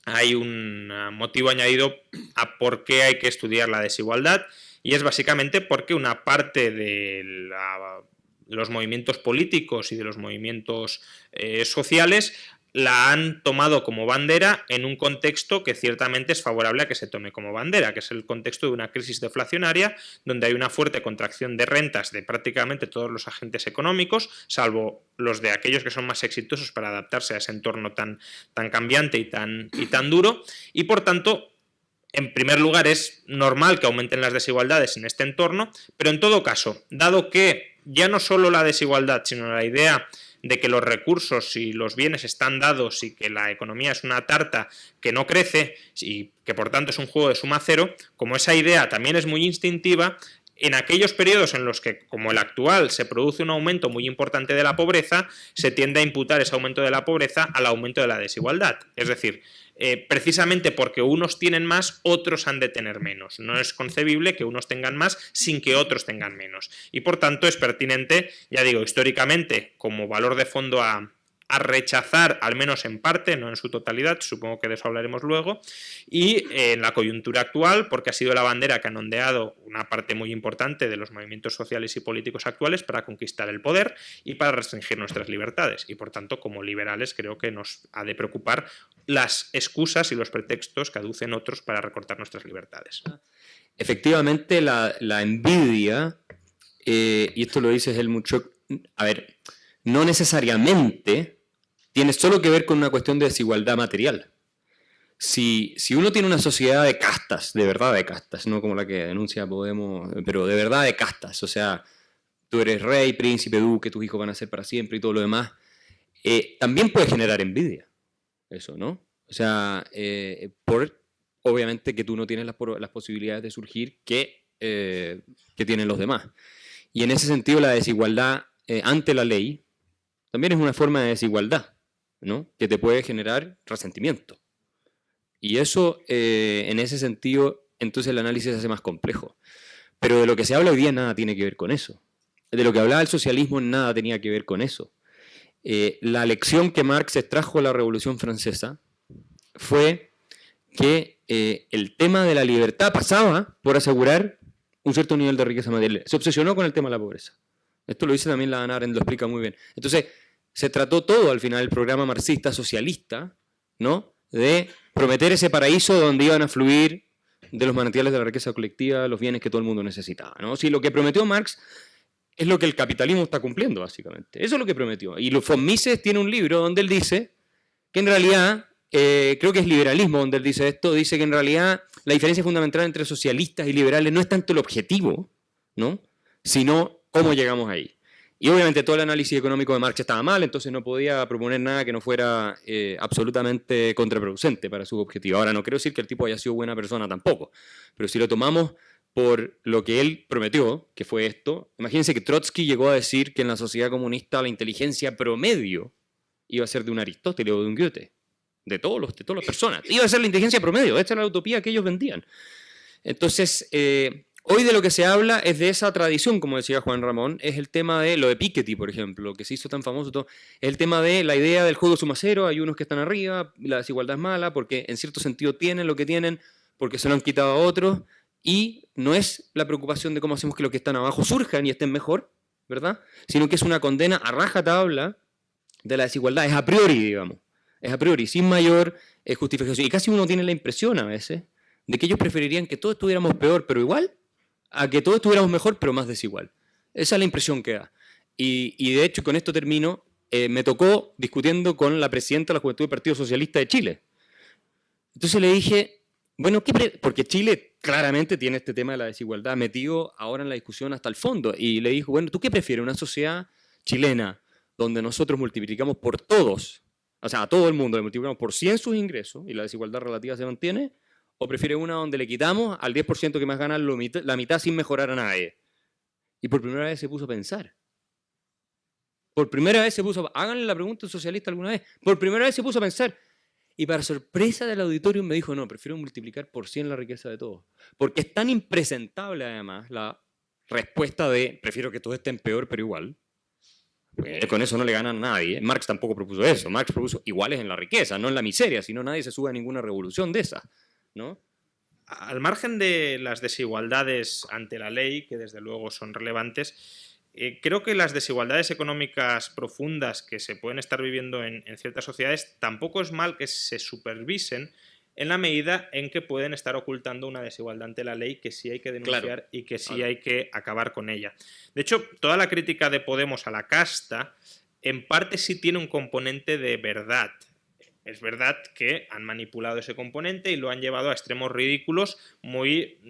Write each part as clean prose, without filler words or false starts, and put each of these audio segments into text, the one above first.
hay un motivo añadido a por qué hay que estudiar la desigualdad, y es básicamente porque una parte de los movimientos políticos y de los movimientos sociales la han tomado como bandera en un contexto que ciertamente es favorable a que se tome como bandera, que es el contexto de una crisis deflacionaria, donde hay una fuerte contracción de rentas de prácticamente todos los agentes económicos, salvo los de aquellos que son más exitosos para adaptarse a ese entorno tan cambiante y tan duro, y por tanto, en primer lugar, es normal que aumenten las desigualdades en este entorno, pero en todo caso, dado que ya no solo la desigualdad, sino la idea de que los recursos y los bienes están dados y que la economía es una tarta que no crece y que por tanto es un juego de suma cero, como esa idea también es muy instintiva, en aquellos periodos en los que, como el actual, se produce un aumento muy importante de la pobreza, se tiende a imputar ese aumento de la pobreza al aumento de la desigualdad. Es decir, precisamente porque unos tienen más, otros han de tener menos. No es concebible que unos tengan más sin que otros tengan menos. Y por tanto es pertinente, ya digo, históricamente, como valor de fondo a rechazar, al menos en parte, no en su totalidad, supongo que de eso hablaremos luego, y en la coyuntura actual, porque ha sido la bandera que han ondeado una parte muy importante de los movimientos sociales y políticos actuales para conquistar el poder y para restringir nuestras libertades. Y por tanto, como liberales, creo que nos ha de preocupar las excusas y los pretextos que aducen otros para recortar nuestras libertades. Efectivamente, la envidia, y esto lo dice Helmut Schmidt, a ver, no necesariamente tiene solo que ver con una cuestión de desigualdad material. Si uno tiene una sociedad de castas, de verdad de castas, no como la que denuncia Podemos, pero de verdad de castas, o sea, tú eres rey, príncipe, duque, tus hijos van a ser para siempre y todo lo demás, también puede generar envidia, eso, ¿no? O sea, obviamente que tú no tienes las posibilidades de surgir que tienen los demás. Y en ese sentido la desigualdad ante la ley también es una forma de desigualdad, ¿no? Que te puede generar resentimiento. Y eso, en ese sentido, entonces el análisis se hace más complejo. Pero de lo que se habla hoy día nada tiene que ver con eso. De lo que hablaba el socialismo nada tenía que ver con eso. La lección que Marx extrajo de la Revolución Francesa fue que el tema de la libertad pasaba por asegurar un cierto nivel de riqueza material. Se obsesionó con el tema de la pobreza. Esto lo dice también la Hannah Arendt, lo explica muy bien. Entonces, se trató todo al final del programa marxista-socialista, ¿no? De prometer ese paraíso donde iban a fluir de los manantiales de la riqueza colectiva los bienes que todo el mundo necesitaba, ¿no? Si lo que prometió Marx es lo que el capitalismo está cumpliendo, básicamente. Eso es lo que prometió. Y von Mises tiene un libro donde él dice que en realidad, creo que es Liberalismo donde él dice esto, dice que en realidad la diferencia fundamental entre socialistas y liberales no es tanto el objetivo, ¿no? Sino cómo llegamos ahí. Y obviamente todo el análisis económico de Marx estaba mal, entonces no podía proponer nada que no fuera absolutamente contraproducente para su objetivo. Ahora, no quiero decir que el tipo haya sido buena persona tampoco, pero si lo tomamos por lo que él prometió, que fue esto, imagínense que Trotsky llegó a decir que en la sociedad comunista la inteligencia promedio iba a ser de un Aristóteles o de un Goethe, de todas las personas. Iba a ser la inteligencia promedio, esta era la utopía que ellos vendían. Entonces, hoy de lo que se habla es de esa tradición, como decía Juan Ramón, es el tema de lo de Piketty, por ejemplo, que se hizo tan famoso, todo, es el tema de la idea del juego suma cero, hay unos que están arriba, la desigualdad es mala, porque en cierto sentido tienen lo que tienen, porque se lo han quitado a otros, y no es la preocupación de cómo hacemos que los que están abajo surjan y estén mejor, ¿verdad? Sino que es una condena a rajatabla de la desigualdad, es a priori, digamos, es a priori, sin mayor justificación. Y casi uno tiene la impresión a veces de que ellos preferirían que todos estuviéramos peor, pero igual, a que todos estuviéramos mejor, pero más desigual. Esa es la impresión que da. Y de hecho, con esto termino, me tocó discutiendo con la presidenta de la Juventud del Partido Socialista de Chile. Entonces le dije, bueno, porque Chile claramente tiene este tema de la desigualdad metido ahora en la discusión hasta el fondo. Y le dijo, bueno, ¿tú qué prefieres? ¿Una sociedad chilena donde nosotros multiplicamos por todos, o sea, a todo el mundo le multiplicamos por 100 sus ingresos y la desigualdad relativa se mantiene? ¿O prefiere una donde le quitamos al 10% que más gana la mitad sin mejorar a nadie? Y por primera vez se puso a pensar. Por primera vez se puso a... Háganle la pregunta a un socialista alguna vez. Por primera vez se puso a pensar. Y para sorpresa del auditorio me dijo, no, prefiero multiplicar por 100 la riqueza de todos. Porque es tan impresentable además la respuesta de prefiero que todos estén peor pero igual. Con eso no le ganan a nadie. Marx tampoco propuso eso. Marx propuso iguales en la riqueza, no en la miseria, si no nadie se sube a ninguna revolución de esa, ¿no? Al margen de las desigualdades ante la ley, que desde luego son relevantes, creo que las desigualdades económicas profundas que se pueden estar viviendo en ciertas sociedades tampoco es mal que se supervisen en la medida en que pueden estar ocultando una desigualdad ante la ley que sí hay que denunciar, claro, y que sí hay que acabar con ella. De hecho, toda la crítica de Podemos a la casta en parte sí tiene un componente de verdad. Es verdad que han manipulado ese componente y lo han llevado a extremos ridículos muy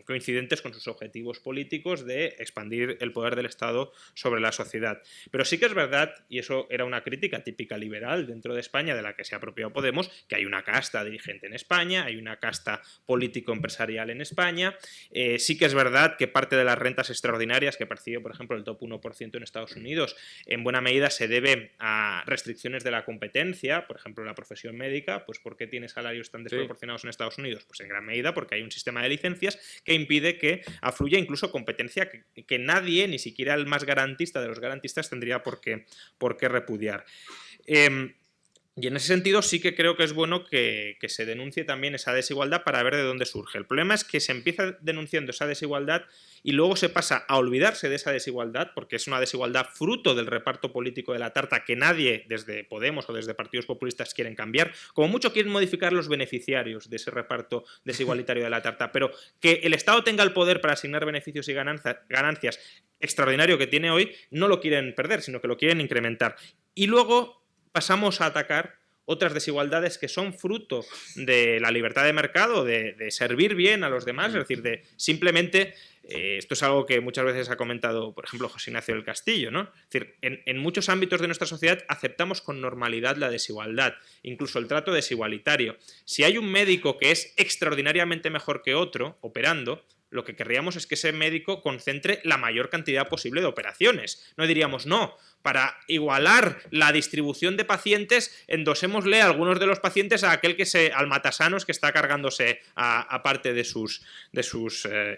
coincidentes con sus objetivos políticos de expandir el poder del Estado sobre la sociedad. Pero sí que es verdad, y eso era una crítica típica liberal dentro de España de la que se ha apropiado Podemos, que hay una casta dirigente en España, hay una casta político-empresarial en España. Sí que es verdad que parte de las rentas extraordinarias que percibe, por ejemplo, el top 1% en Estados Unidos, en buena medida se debe a restricciones de la competencia, por ejemplo, la profesión médica. Pues ¿por qué tiene salarios tan desproporcionados en Estados Unidos? Pues en gran medida porque hay un sistema de licencias que impide que afluya incluso competencia que nadie, ni siquiera el más garantista de los garantistas, tendría por qué repudiar. Y en ese sentido sí que creo que es bueno que se denuncie también esa desigualdad para ver de dónde surge. El problema es que se empieza denunciando esa desigualdad y luego se pasa a olvidarse de esa desigualdad, porque es una desigualdad fruto del reparto político de la tarta que nadie desde Podemos o desde partidos populistas quieren cambiar. Como mucho quieren modificar los beneficiarios de ese reparto desigualitario de la tarta, pero que el Estado tenga el poder para asignar beneficios y ganancias extraordinario que tiene hoy, no lo quieren perder, sino que lo quieren incrementar. Y luego pasamos a atacar otras desigualdades que son fruto de la libertad de mercado, de servir bien a los demás, es decir, de simplemente, esto es algo que muchas veces ha comentado, por ejemplo, José Ignacio del Castillo, ¿no? Es decir, en muchos ámbitos de nuestra sociedad aceptamos con normalidad la desigualdad, incluso el trato desigualitario. Si hay un médico que es extraordinariamente mejor que otro operando, lo que querríamos es que ese médico concentre la mayor cantidad posible de operaciones. No diríamos, no, para igualar la distribución de pacientes, endosémosle a algunos de los pacientes a aquel al matasanos que está cargándose a parte de sus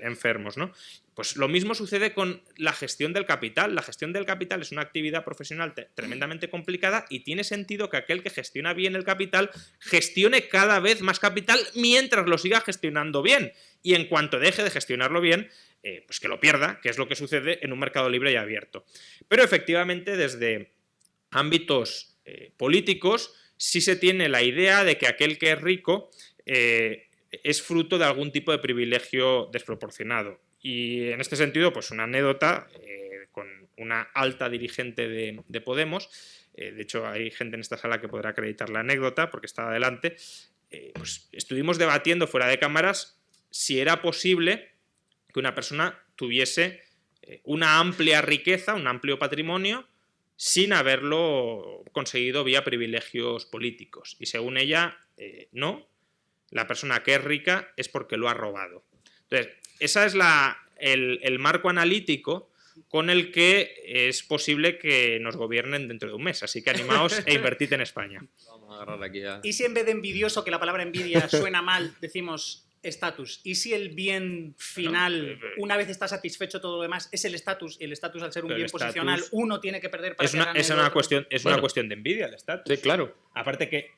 enfermos, ¿no? Pues lo mismo sucede con la gestión del capital. La gestión del capital es una actividad profesional tremendamente complicada y tiene sentido que aquel que gestiona bien el capital gestione cada vez más capital mientras lo siga gestionando bien. Y en cuanto deje de gestionarlo bien, pues que lo pierda, que es lo que sucede en un mercado libre y abierto. Pero efectivamente desde ámbitos políticos sí se tiene la idea de que aquel que es rico es fruto de algún tipo de privilegio desproporcionado. Y en este sentido, pues una anécdota con una alta dirigente de Podemos, de hecho hay gente en esta sala que podrá acreditar la anécdota porque estaba delante, pues estuvimos debatiendo fuera de cámaras si era posible que una persona tuviese una amplia riqueza, un amplio patrimonio, sin haberlo conseguido vía privilegios políticos. Y según ella, no, la persona que es rica es porque lo ha robado. Entonces, ese es el marco analítico con el que es posible que nos gobiernen dentro de un mes. Así que animaos e invertid en España. Vamos a agarrar aquí a... ¿Y si en vez de envidioso, que la palabra envidia suena mal, decimos estatus? ¿Y si el bien final, una vez está satisfecho todo lo demás, es el estatus? Y el estatus, al ser un bien posicional, uno tiene que perder para es una cuestión de envidia el estatus. Sí, claro. Aparte que...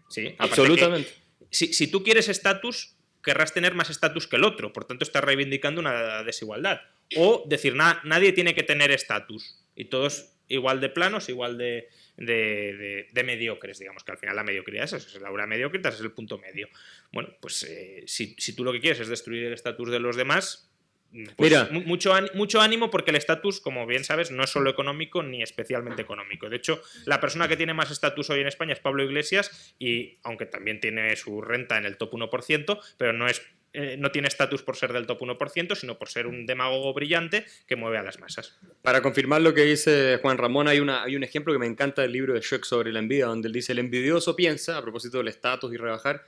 Sí, absolutamente. Si tú quieres estatus, querrás tener más estatus que el otro, por tanto estás reivindicando una desigualdad. O decir, nadie tiene que tener estatus y todos igual de planos, igual de mediocres, digamos, que al final la mediocridad es eso, es la obra mediocre, es el punto medio. Bueno, pues si tú lo que quieres es destruir el estatus de los demás, pues mira, mucho ánimo, porque el estatus, como bien sabes, no es solo económico ni especialmente económico. De hecho, la persona que tiene más estatus hoy en España es Pablo Iglesias, y aunque también tiene su renta en el top 1%, pero no tiene estatus por ser del top 1%, sino por ser un demagogo brillante que mueve a las masas. Para confirmar lo que dice Juan Ramón, hay un ejemplo que me encanta del libro de Schweck sobre la envidia, donde él dice: el envidioso piensa, a propósito del estatus y rebajar,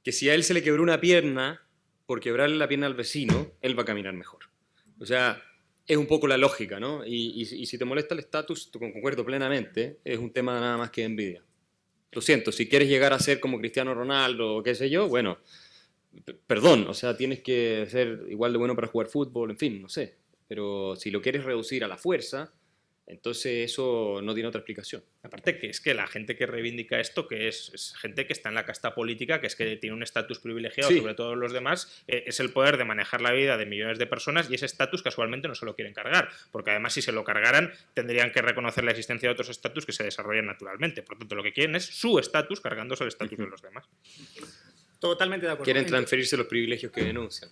que si a él se le quebró una pierna, por quebrarle la pierna al vecino, él va a caminar mejor. O sea, es un poco la lógica, ¿no? Y si te molesta el estatus, concuerdo plenamente, es un tema nada más que de envidia. Lo siento, si quieres llegar a ser como Cristiano Ronaldo o qué sé yo, bueno, perdón, o sea, tienes que ser igual de bueno para jugar fútbol, en fin, no sé. Pero si lo quieres reducir a la fuerza, Entonces eso no tiene otra explicación. Aparte que es que la gente que reivindica esto, que es gente que está en la casta política, que es que tiene un estatus privilegiado sobre todos los demás, es el poder de manejar la vida de millones de personas y ese estatus casualmente no se lo quieren cargar, porque además si se lo cargaran tendrían que reconocer la existencia de otros estatus que se desarrollan naturalmente. Por tanto, lo que quieren es su estatus cargándose el estatus de los demás. Totalmente de acuerdo. Quieren transferirse los privilegios que denuncian.